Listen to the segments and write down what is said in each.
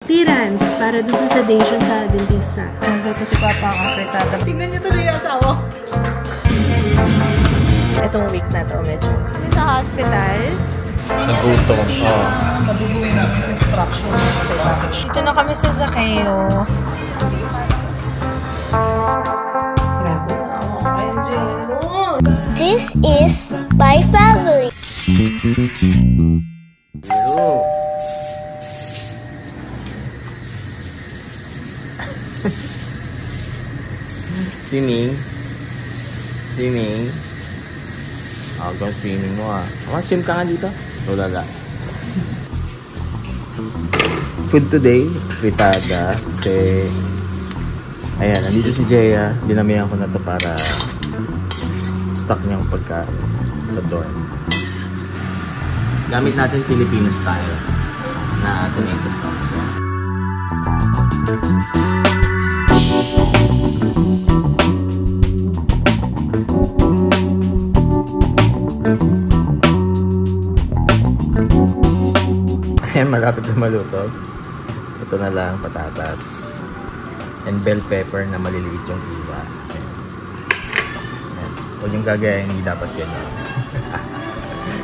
clearance para dun sa sedation sa dentista. Nagluto si Papa ang afritada. Tingnan niyo tuloy yung asawa. Itong week na to, medyo. Kami sa hospital. Nagutom. Nabubong instruction. Dito na kami sa Zakeo. Grabe na ako kayo, Jero. This is my family. Jero. Swimming. Swimming. Hanggang swimming mo ah. Swim ka nga dito. Lala. Food today, fritada. Kasi, ayan, nandito si Jaya. Dinamihan ko na to para stock niyang pagkain. Ladorn. Gamit natin Filipino style na tomato sauce. Ayan, malapit na maluto. Ito na lang, patatas. And bell pepper na maliliit yung iba. Ayan. Huwag yung gagaya, hindi dapat ganyan.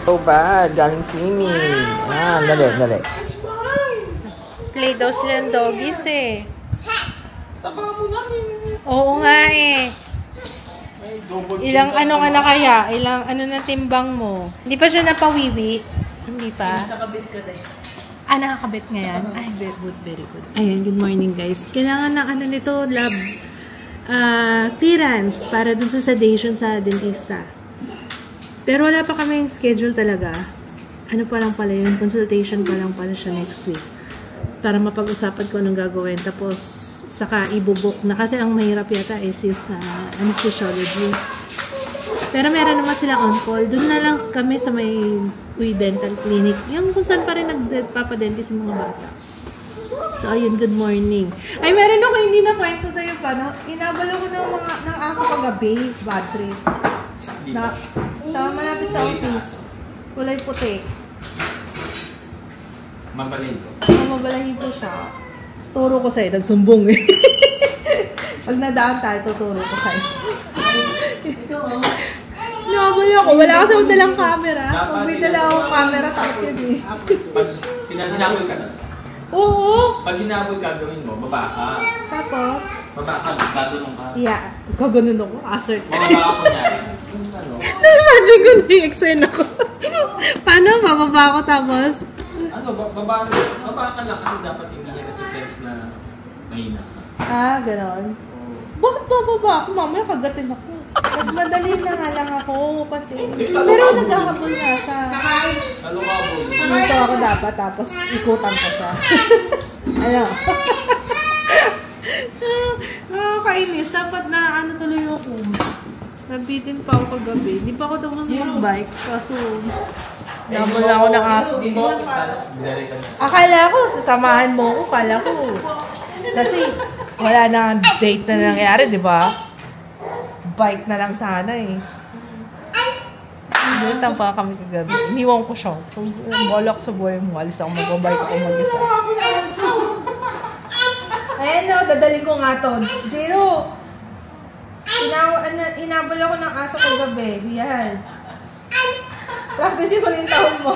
So bad, galing swimming. Dali. Play daw silang doggies eh. Tama mo natin. Oo nga eh. Ilang ano ka na kaya? Ilang ano na timbang mo? Hindi pa siya napawiwi? Hindi pa? Nakakabit ka na yun. Nakakabit nga yan? Ay, very good. Ayan, good morning guys. Kailangan ng ano nito, lab clearance para dun sa sedation sa dentista. Pero wala pa kaming schedule talaga. Ano pa lang pala yun, consultation pa lang pala siya next week. Para mapag-usapan ko anong gagawin. Tapos, saka ibubuk na. Kasi ang mahirap yata is anesthesiologist. Pero meron naman sila on-call. Doon na lang kami sa may Uy Dental Clinic. Yung kung saan pa rin nagpapadentist yung mga bata. So, ayun, good morning. Ay, meron ako hindi na kwento sa'yo pa. No? Inabalo ko ng aso kagabi. Bad trip. Sa malapit sa office. Kulay puti. Mabalahibo. Mabalahibo siya. Turo ko sa'yo. Nagsumbong eh. Pag nadaan tayo, tuturo ko sa'yo. Nakabala ko. Wala kasi akong dalang camera. Pag may dala akong camera, takot yun eh. Pag hinabol ka na? Oo. Pag hinabol ka, gawin mo, baba ka. Tapos? Baba ka, gaganon ka. Yeah. Gaganon ako. Assert. Mababa ako niya. Na-imagine ko na yung eksena ko. Paano? Bababa ako tapos? Baba ka lang kasi dapat hindi niya nasa-sense na mahina ka. Ganon. Bakit bababa ako? Mamaya kagatin ako. Nagmadali na nga lang ako kasi. Pero nagkakabol nga siya. Ano ka po? Dito ako dapat tapos ikutan ko siya. Ano? Nakakainis. Dapat na ano tuloy ako. Nabitin pa ako kagabi. Hindi pa ako tapos mag-bike. Kaso, nabol na ako ng aso. Akala ko, sasamahan mo ako. Akala ko. Kasi, wala na date na nangyari, di ba? Bike na lang sana eh. Doon pa kami kagabi. Iniwan ko siya. Kung balak sa buhay mo, alis ako mag-bike ako mag-isa. Ayan o, dadali ko nga to. Jero! Inabol ako ng aso kagabi. Yan. Practice mo rin taon mo.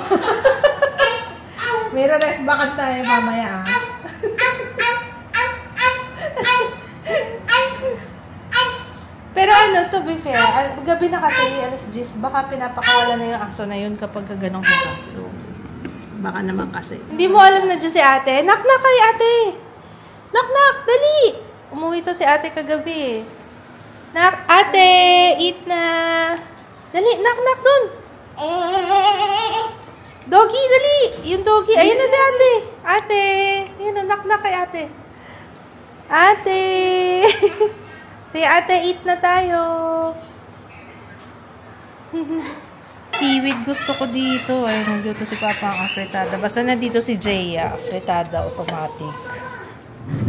May rest bakan tayo mamaya ah. Pero ano, to be fair, gabi na kasi, alas 10, baka pinapakawala na yung aso na yun kapag ganong kaso. Baka naman kasi. Hindi mo alam na dyan si ate. Knock-knock kay ate! Knock-knock! Dali! Umuwi to si ate kagabi. Knock! Ate! Eat na! Dali! Knock-knock dun! Doggy! Dali! Yung doggy. Ayun na si ate! Ate! Yun o, knock-knock kay ate. Ate! Say, ate, eat na tayo. Seaweed gusto ko dito. Ay, nagluto si Papa ang afritada. Basta na dito si Jaya. Afritada automatic.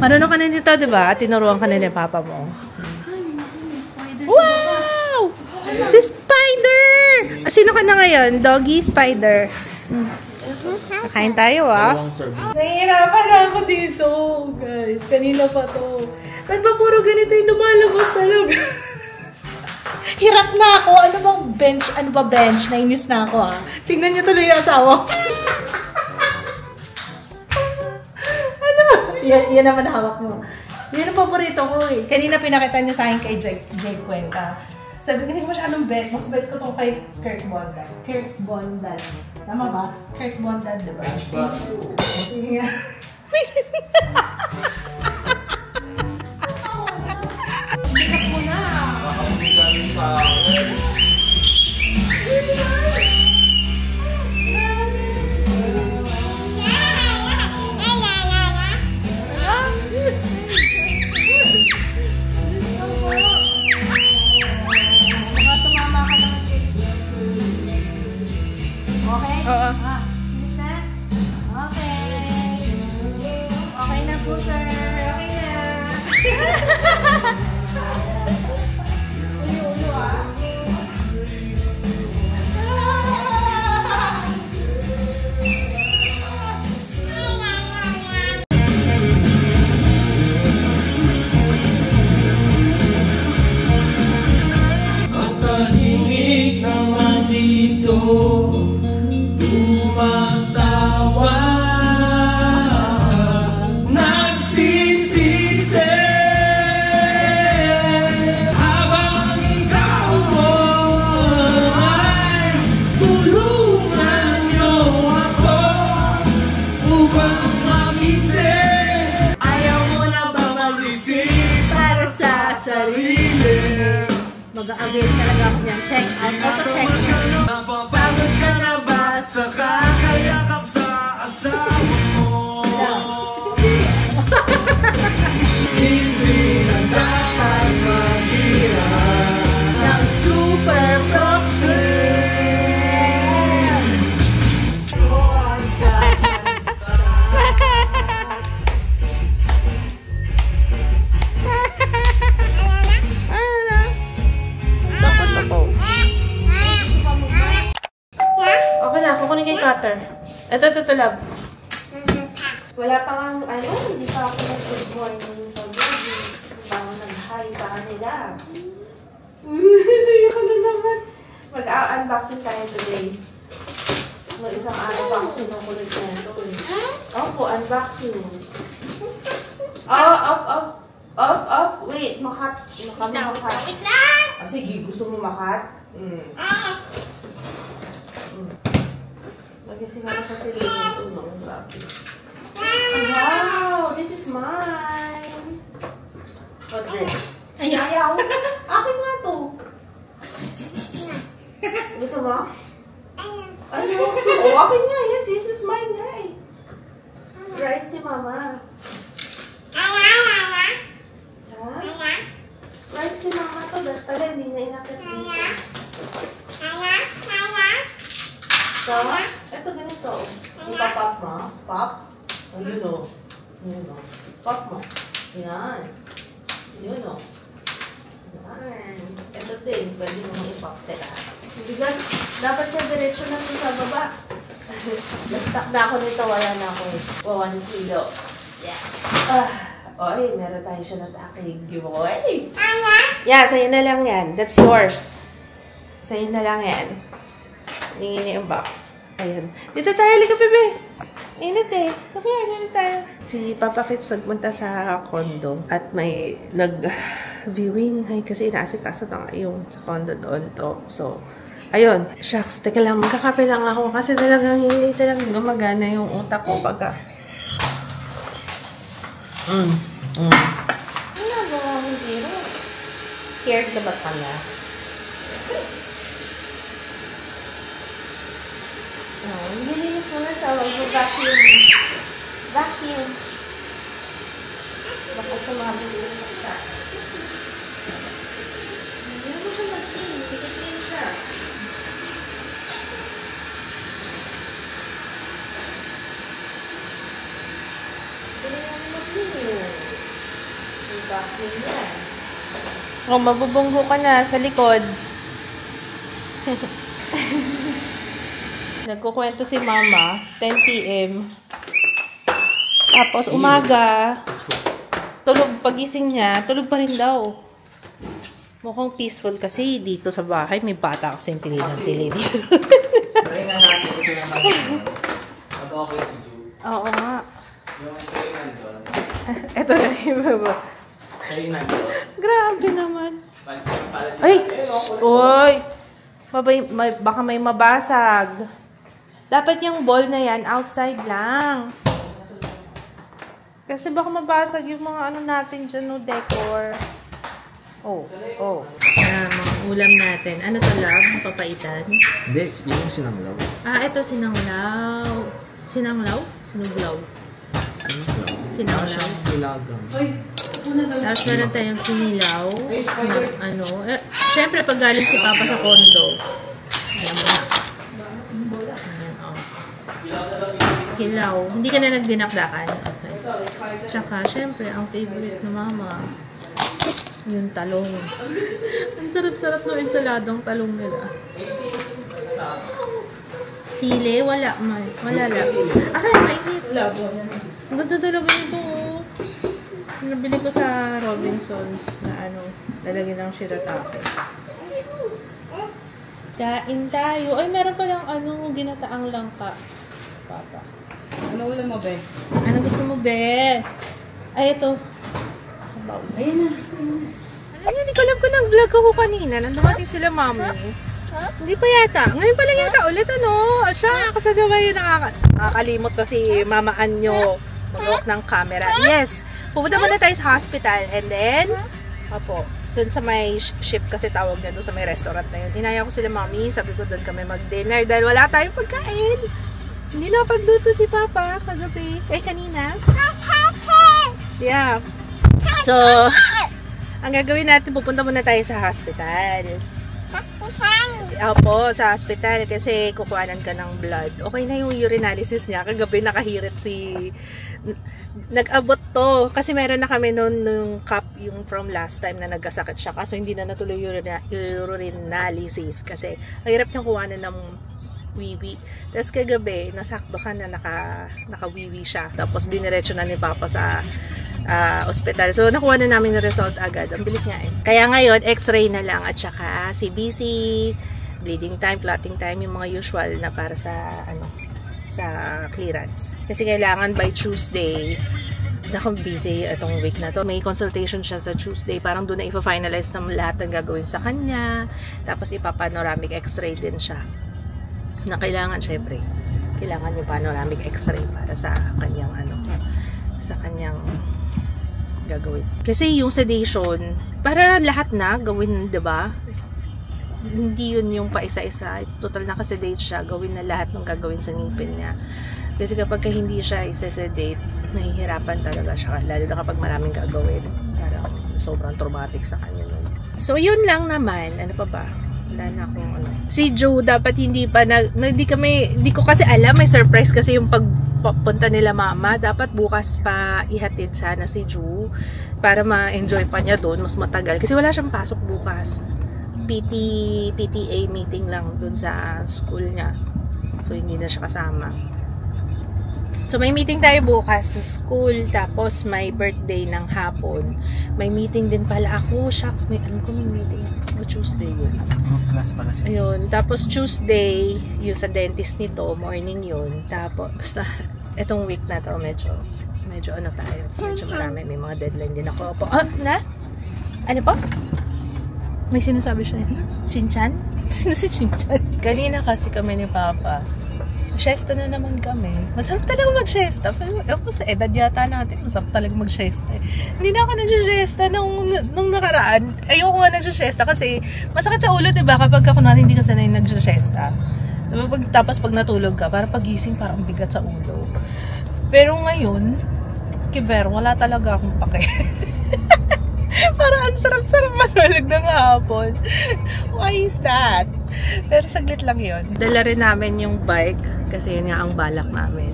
Marunong ka na dito, di ba? Tinuruan ka na ni Papa mo. Wow! Si Spider! Sino ka na ngayon? Doggy, Spider. Kain tayo, ah. Dalawang serving. Nahihirapan na ako dito, guys. Kanina pa to. Ba't ba puro ganito yung lumalabas talaga? Hirap na ako. Ano bang bench? Ano ba bench? Nainis na ako, ah. Tingnan niyo tuloy yung asawa. Ano? Yan naman hawak mo. Yan ang paborito ko, eh. Kanina pinakita niya sa akin kay Jake Cuenca. Sabi ko, hindi ko masyadong bet. Mas bet ko to kay Kirk Bondal. Kirk Bondal. Tama ba? Kirk Bondal, diba? Bench ba? Sige nga. Bigat mo na. Baka hindi galing sa akin. Okay? Oo. Finish na? Okay. Okay na po, sir. Okay na. Ulo, ah. Ang tahimik naman dito tumatawa, nagsisisi habang ikaw mo ay tulungan niyo ako upang magising. Ayaw mo na ba mag-isip para sa sarili? Mag-a-avail talaga ako niyan. Check. Auto-check. Napapagod ka na ba sa kakayakap sa asawa mo? Hindi na dapat maghirap ng super proxy. Okay na, kukunin kay cutter. Ito, love. Wala pa nga, hindi pa ako nag-good morning sa baby. Bago nag-hi sa kanila. Sige ko na naman. Mag-unboxing tayo today. May isang araw pa ako kinukulit na ito. Opo, unboxing. Off. Wait, makat. Wait lang! Sige, gusto mo makat? Magising ako sa television. Grabe. Wow! This is mine! What's this? Ayaw! Akin nga to! Gusto mo? Ano? Oh, akin nga yan. This is mine nga eh. Rice ni Mama. Ha? Rice ni Mama to. Dahil pala hindi na inakit dito. So, ito ganito. Ipapop mo. Pop. Ayun o. Pop mo. Yan. Yun o. Yan. Ito din. Pwede mo ipop tila. Bigat. Dapat siya diretsyo na ito sa baba. Nastock na ako nito. Wala na ako. 1 kilo. Yeah. Oy, meron tayo siya ng aking giveaway. Yeah, sa'yo na lang yan. That's yours. Sa'yo na lang yan. Hingin yung box. Ayan. Dito tayo, liga, bebe. Init eh. Come here, dito tayo. Si Papa Kits nagpunta sa condo at may nag-viewing. Ay, kasi inaasikaso na nga yung sa condo doon to. So, ayun. Shucks, teka lang. Magkakape lang ako kasi talagang hindi talagang gumagana yung utak ko pagka. Ano ba ang hero? Scared ka ba sa kanya? Nilinis mo na siya. Huwag mo vacuum. Vacuum. Baka sumabit siya. Hindi mo siya mag-clean. Mag-clean siya. Hindi mo mag-clean. Yung vacuum niya. Oh, mabubunggo ka na sa likod. Nagkukwento si Mama, 10 p.m. Tapos umaga, tulog, pagising niya, tulog pa rin daw. Mukhang peaceful kasi dito sa bahay, may bata kasing tili dito. Try nga natin ito naman. Mag-okay si Ju. Oo nga. Yung try nandun. Ito na yung baba. Try nandun. Grabe naman. Para si Ay! Uy! Baka may mabasag. Dapat yung ball na yan, outside lang. Kasi baka mabasag yung mga ano natin dyan, no, decor. Oh. Mga ulam natin. Ano to, love? Papaitan? Hindi, yung sinanglaw. Ito sinanglaw. Sinanglaw? Sinuglaw. Sinanglaw. Ilagang. Tapos meron tayong sinilaw. Na, syempre, pag galing si Papa sa condo. Alam mo na. Ayan, oh. Kilaw. Hindi ka na nagdinakdakan. Okay. Tsaka, syempre, ang favorite ng Mama, yung talong. Ang sarap-sarap ng ensaladong talong nila. Sili? Wala man. Wala lang. Mainit. Ang ganda talaga nito. Nabili ko sa Robinsons na lalagyan ng shirataki. Kain tayo. Ay, meron pa lang ginataang langka. Papa. Ano ulam mo, be? Ano gusto mo, be? Ay, ito. Sabaw. Ayan na. Hindi ko alam kung nag-vlog ako kanina. Nandumating sila, mami. Hindi pa yata. Ngayon pa lang yata ulit, Siya, kasagawa yun nakakalimot na si Mama Anyo mag-off ng camera. Yes! Pupunta muna tayo sa hospital. And then, dun sa may ship kasi tawag na doon sa may restaurant na yun. Inaya ko sila, mami. Sabi ko doon kami mag-dinner dahil wala tayong pagkain. Hindi na pagluto si Papa kagabi. Kanina. Yeah. So, ang gagawin natin, pupunta muna tayo sa hospital. Sa hospital kasi kukuhanan ka ng blood. Okay na yung urinalysis niya. Kagabi nakahirit nag-abot to. Kasi meron na kami nung cup yung from last time na nagkasakit siya. Kaso hindi na natuloy urinalysis. Kasi mahirap niyang kuhanan ng wiwi. Tapos kagabi, nasakto ka na naka-wiwi siya. Tapos diniretso na ni Papa sa ospital. So, nakuha na namin yung result agad. Ang bilis nga eh. Kaya ngayon, x-ray na lang at saka CBC, bleeding time, clotting time, yung mga usual na para sa sa clearance. Kasi kailangan by Tuesday, nakong busy itong week na to. May consultation siya sa Tuesday. Parang doon na ipa-finalize ng lahat ng gagawin sa kanya. Tapos ipa-panoramic x-ray din siya. Na kailangan, syempre, kailangan yung panoramic x-ray para sa kanyang sa kanyang gagawin. Kasi yung sedation, para lahat na gawin, 'di ba? Hindi yun yung paisa-isa. Total nakasedate siya, gawin na lahat ng gagawin sa ngipin niya. Kasi kapag hindi siya isa-sedate, nahihirapan talaga siya. Lalo na kapag maraming gagawin. Parang sobrang traumatic sa kanya nun. So, yun lang naman. Ano pa ba? Wala na akong Si Joe, dapat hindi pa hindi ko kasi alam. May surprise kasi yung pagpunta nila Mama. Dapat bukas pa ihatid sana si Joe para ma-enjoy pa niya doon. Mas matagal. Kasi wala siyang pasok bukas. PTA meeting lang dun sa school niya. So, hindi na siya kasama. So, may meeting tayo bukas sa school. Tapos, may birthday ng hapon. May meeting din pala ako. Shucks, may meeting. O, Tuesday yun. Ayun. Tapos, Tuesday, yung sa dentist nito, morning yun. Tapos, basta, etong week na to, medyo tayo. Medyo marami. May mga deadline din ako. Ano po? May sinasabi siya. Shinchan? Sino si Shinchan? Kanina kasi kami ni Papa. Siesta na naman kami. Masarap talaga mag-siesta. Pero sa edad yata natin, masarap talaga mag-siesta. Hindi na ako nag-siesta nung nakaraan. Ayoko nga nag-siesta kasi masakit sa ulo, diba? Kapag kunwari hindi ka sanay nag-siesta. Diba? Tapos pag natulog ka, parang pagising, parang bigat sa ulo. Pero ngayon, wala talaga akong pake. Parang ang sarap-sarap matulog ng hapon. Why is that? Pero saglit lang yun. Dala rin namin yung bike kasi yun nga ang balak namin.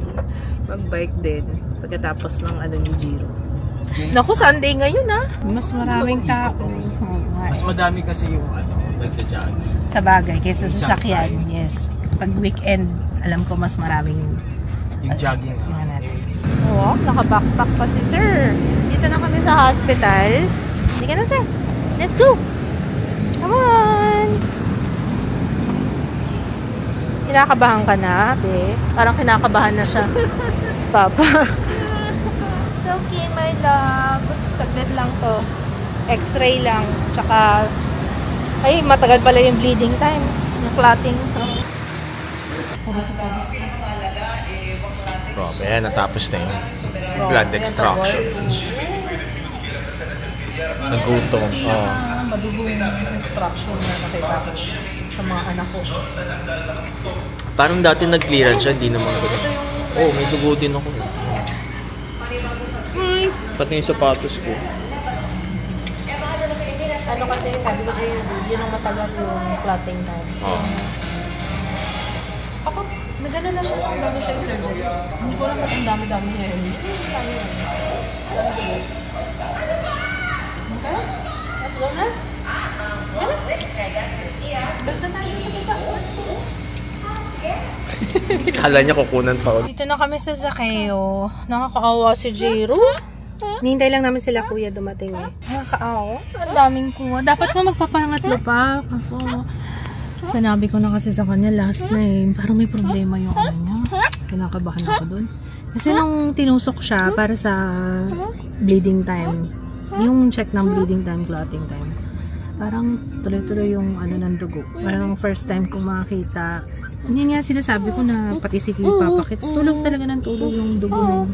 Mag-bike din pagkatapos ng ni Giro. Naku, Sunday ngayon mas maraming tao. Mas madami kasi yung nagja-jogging. Sa bagay, kaysa sa sasakyan. Yes. Pag weekend, alam ko mas maraming Yung jogging. tingnan natin. Oo, naka-backpack pa si sir. Dito na kami sa hospital. Hindi ka na, sir. Let's go! Come on! Kinakabahan ka na, be? Parang kinakabahan na siya. Papa. It's okay, my love. Saglit lang to. X-ray lang. Tsaka, ay, matagal pala yung bleeding time. Yung clotting. Grabe, ayan, natapos na yung blood extraction. Nagutom. Oh. Madugong extraction na nakita ko sa mga anak ko. Parang dati nag-clearance siya, hindi naman ako. Oh, may dugo din ako. Pati yung sapatos ko. Ano kasi, sabi ko sa'yo, yun ang matagal yung clotting time. Oh. Ako, nagano na siya bago siya i-surgery. Hindi ko lang ba't ang dami-dami niya yun. Okay? Let's go na. Balik na tayo sa kita. Kala niya kukunan pa. Dito na kami sa Zaccheo. Nakakaawa si Jiro. Nihintay lang namin sila kuya dumating eh. Nakakaawa. Ang daming kuha. Dapat nga magpapangatlo pa. Kaso, sinabi ko na kasi sa kanya last name. Parang may problema yung ano niya. Kinakabahan ako dun. Kasi nung tinusok siya para sa bleeding time, yung check ng bleeding time, clotting time, parang tuloy-tuloy yung ano ng dugo. Parang first time kong makakita. Hindi nga sinasabi ko na pati si Papa Kits, tulog talaga ng tulog yung dugo na yun.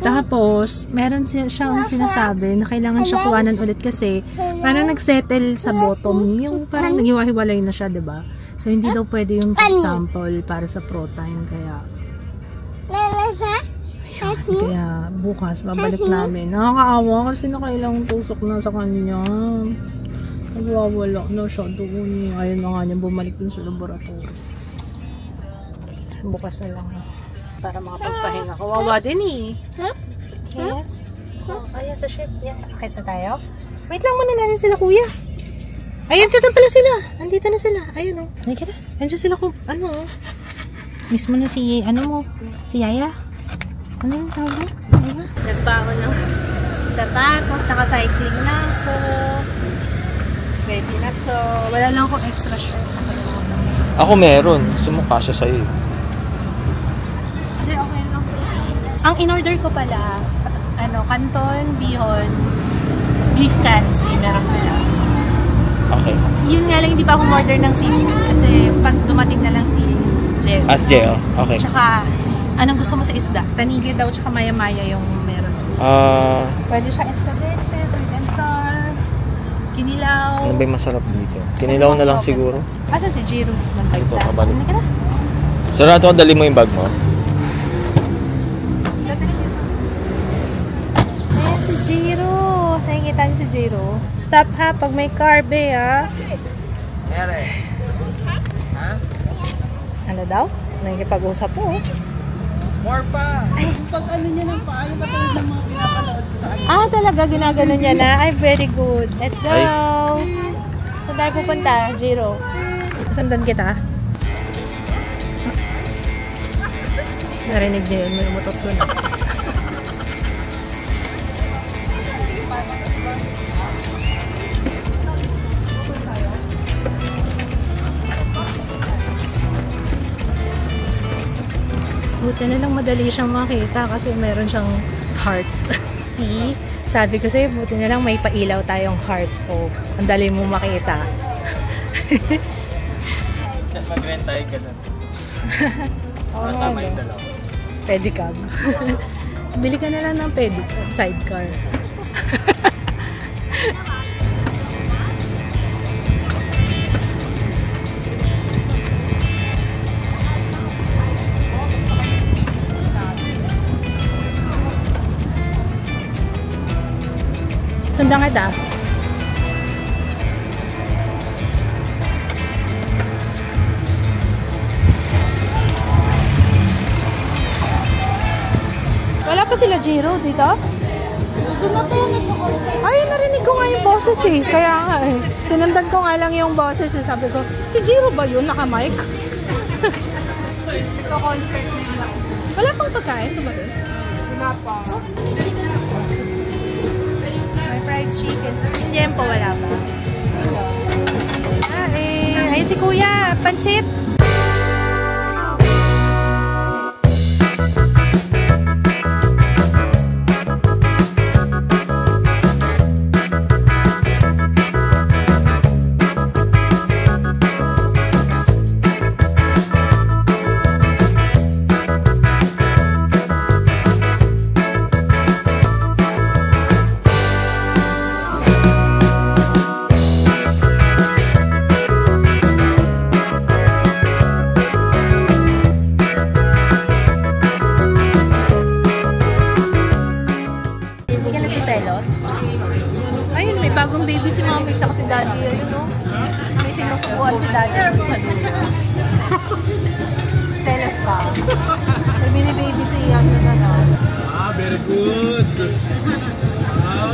Tapos, meron siyang sinasabi na kailangan siya kuhanan ulit kasi parang nagsettle sa bottom. Yung parang naghiwa-hiwalay na siya, diba? So, hindi daw pwede yung sample para sa protein. Kaya, kaya bukas, babalik namin. Nakakaawa kasi nakailang tusok na sa kanya. Nagwawala na siya doon. Ayaw na nga niya bumalik dun sa laboratory. Bukas na lang. Para makapagpahinga. Kawawa din eh. Yes. Oh, ayan sa ship. Yan. Akit na tayo. Wait lang muna natin sila kuya. Ayan, dito pala sila. Andito na sila. Ayun o. Hindi ka na. Andiyan sila kung ano o. Miss mo na si, ano mo, si Yaya. Ano yung tawag mo? Nagbaon ng sapatos. Naka-cycling na ako. Ready na to. Wala lang akong extra shirt. Ako meron. Sumukha siya sa'yo. Hindi, okay lang. Ang in-order ko pala, ano, canton, bihon, beef cansi, meron sila. Okay. Yun nga lang, hindi pa ako order ng seafood kasi pag dumating na lang si Jeo. As Jeo. Okay. Tsaka, anong gusto mo sa isda? Tanigi daw, tsaka maya-maya yung meron. Pwede siya escabeche, sweet and sour, kinilaw. Ano ba yung masarap dito? Kinilaw na lang siguro. Asa si Jiro? Ano po, kabalik. Hindi ka na? Sarado, dali mo yung bag mo. Ayan si Jiro. Nakikita niyo si Jiro. Stop ha, pag may carbe ha. Mere. Ha? Ano daw? Nakikipag-usap po. More pa! Pag ano niya ng paa, yung katulad ng mga pinapanood ko sa kanya. Ah, talaga ginagano niya na. Ay, very good. Let's go! Ay. Saan tayo pupunta, Jiro? Sundan kita. Narinig niya yun. May umutot ko na. Buti na lang madali siyang makita kasi meron siyang heart. See? Sabi ko sa'yo, buti na lang may pailaw tayong heart. Oh, ang dali mo makita. Mag-rent tayo ka doon. Masama yung dalawa. Pedicab. Bili ka na lang ng pedicab. Sidecar. Sundan kita. Wala pa sila Jiro dito? Ay, narinig ko nga yung boses eh. Kaya nga eh. Tinundan ko nga lang yung boses eh. Sabi ko, si Jiro ba yun? Naka-mic? Wala pang pagkain. Ito ba yun? Wala pa. May fried chicken. Hindi yan po, wala pa. Ay, si Kuya. Pansit. Ayun, may bagong baby si mommy tsaka si daddy. Ayun, no? May sinusubuan si daddy. Selos ka. May bini-baby si Ian na na. Very good. Wow.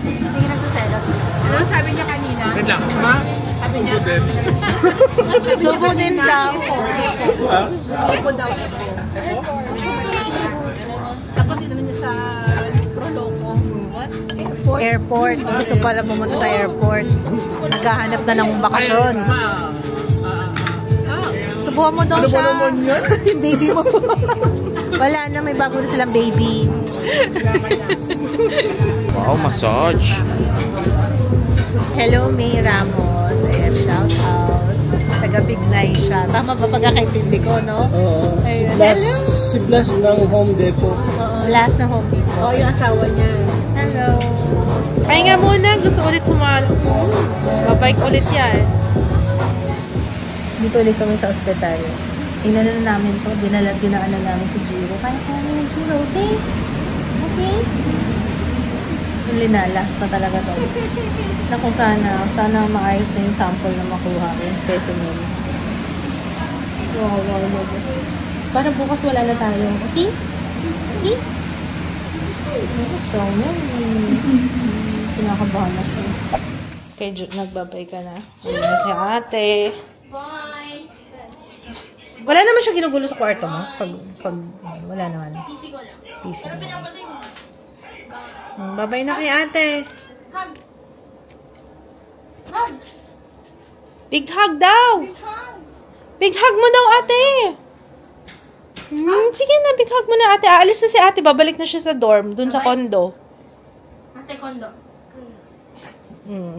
Hindi nagsaselos. Ano sabi niya kanina? Wait lang, ma? Sabi niya. Subo din. Subo din daw. Ha? Subo daw. Tapos ito niya sa Proloco. Airport. Gusto pala pumunta sa airport. Naghahanap na ng bakasyon. Subuhan mo daw siya. Ano ba naman yan? Yung baby mo. Wala na, may bago na silang baby. Wow, massage. Hello, May Ramos. Ayan, shout out. Taga-Bignay siya. Tama ba pagkakaintindi ko, no? Oo. Ayun. Hello. Si Blas ng Home Depot. Last na Home Depot. Oo, yung asawa niya. Hello. Pahinga muna. Gusto ulit sumalo. Babike ulit yan. Dito ulit kami sa ospital. Inano na namin to. Dinaan na namin si Jiro. Kaya namin yung Jiro. Okay? Okay? Huli na. Last na talaga to. Naku, sana maayos na yung sample na makuha. Yung specimen. Wow. Parang bukas wala na tayo. Okay? Okay? Strong yan. Kinakabahan na siya. Okay, nagbabay ka na. Ayun na si ate. Bye. Wala naman siya ginugulo sa kwarto mo? Pag wala naman. PC ko lang. PC Pero mo. pinapatay mo. Babay na kay ate. Hug. Hug. Big hug daw! Hug. Big hug mo daw, ate! Sige na, big hug mo na, ate. Aalis na si ate. Babalik na siya sa dorm, dun sa condo. Ate kondo.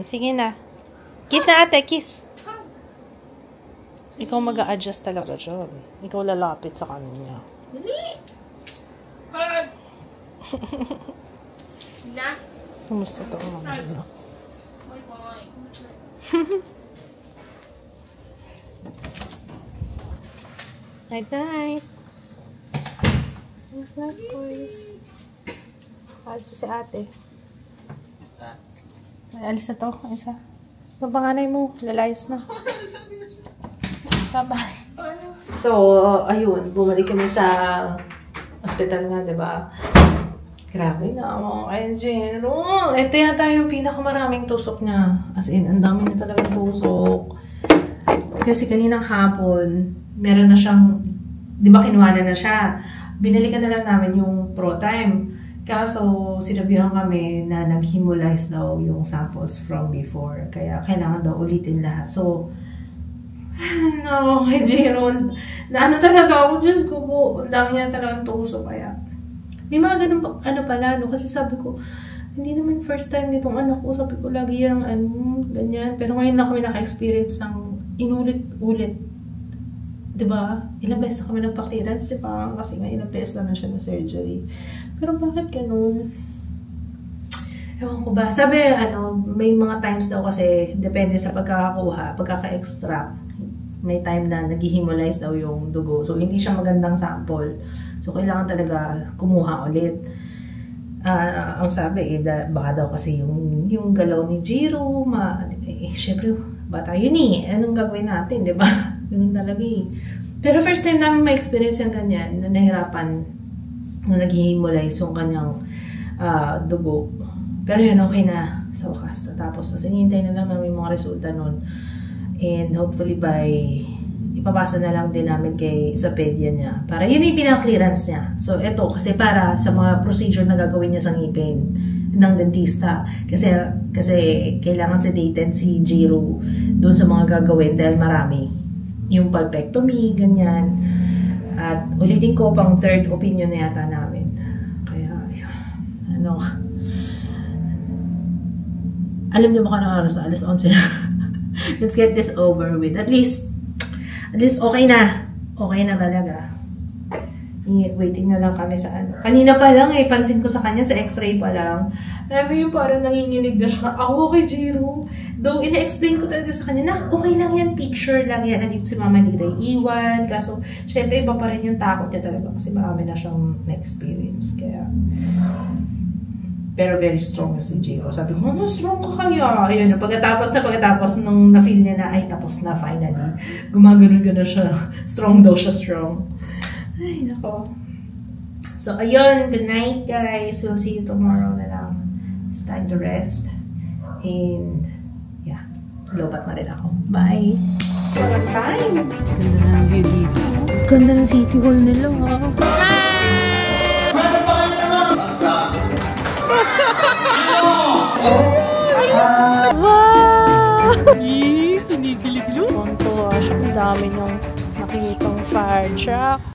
Sige na. Kiss na, ate. Kiss. Hug. Ikaw mag-a-adjust talaga dyan. Ikaw lalapit sa kanya. Dali. Hug. Na. Kumusta to? Ano? Boy, boy. Night-night. Night-night, boys. Alis si ate. Ay, alis na to. Isa. Ang panganay mo. Lalayas na. Bye-bye. So, ayun. Bumalik kami sa hospital nga, diba? Grabe na ako kay Jero. Ito yata yung pinakamaraming tusok niya. As in, ang dami niya talagang tusok. Kasi kaninang hapon, meron na siyang, di ba kinuha na siya. Binalikan na lang namin yung ProTime. Kaso, sinabihan kami na nag-hemolyze daw yung samples from before. Kaya kailangan daw ulitin lahat. So, no, kay Jero, na ano talaga ako, Diyos ko po, ang dami niya talagang tusok. Kaya, may mga ganun pala, no? Kasi sabi ko, hindi naman first time nitong anak ko. Sabi ko, lagi yung ganyan. Pero ngayon na kami naka-experience ng inulit-ulit. Diba? Ilang beses na kami nagpa-clearance, diba? Kasi nga ilang beses lang na siya na surgery. Pero bakit ganun? Ewan ko ba? Sabi, may mga times daw kasi, depende sa pagkakakuha, pagkaka-extract, may time na nag-hemolyze daw yung dugo. So, hindi siya magandang sample. So, kailangan talaga kumuha ulit. Ang sabi, baka daw kasi yung galaw ni Jiro, syempre, bata yun anong gagawin natin, di ba? Ganun talaga Pero first time namin ma-experience yung ganyan, na nahirapan, na nag-hemolyze yung kanyang dugo. Pero yun, okay na sa wakas. Tapos, hinihintay na lang namin mga resulta nun. And hopefully ipapasa na lang din namin sa pedia niya. Para yun yung pinaka-clearance niya. So, ito, kasi para sa mga procedure na gagawin niya sa ngipin ng dentista. Kasi kailangan sedated si Jiro doon sa mga gagawin dahil marami. Yung pulpectomy, ganyan. At ulitin ko, pang third opinion na yata namin. Kaya, alam niyo ba kung anong oras? Alas 11 na. Let's get this over with. At least okay na. Okay na talaga. Waiting na lang kami sa ano. Kanina pa lang pansin ko sa kanya sa x-ray pa lang. Alam mo parang nanginginig na siya. Ako kay Jiro. Though, ina-explain ko talaga sa kanya na okay lang yan, picture lang yan. Nandito si Mama Nira iwan. Kaso, syempre, iba pa rin yung takot niya talaga kasi marami na siyang na-experience. Kaya, pero very strong si Jiro. Sabi ko, strong ka kaya. Ayun, pagkatapos nung na-feel niya na, ay, tapos na finally. Gumagano-gano siya. Strong daw siya, strong. Ay, nako. So, ayun. Good night, guys. We'll see you tomorrow na lang. It's time to rest. And, yeah. Lobat na rin ako. Bye! Walang time! Ganda ng view dito. Ganda ng city hall nila, ha? Wow! Kinikilig-lo. Ang dami niyang nakikitang fire truck.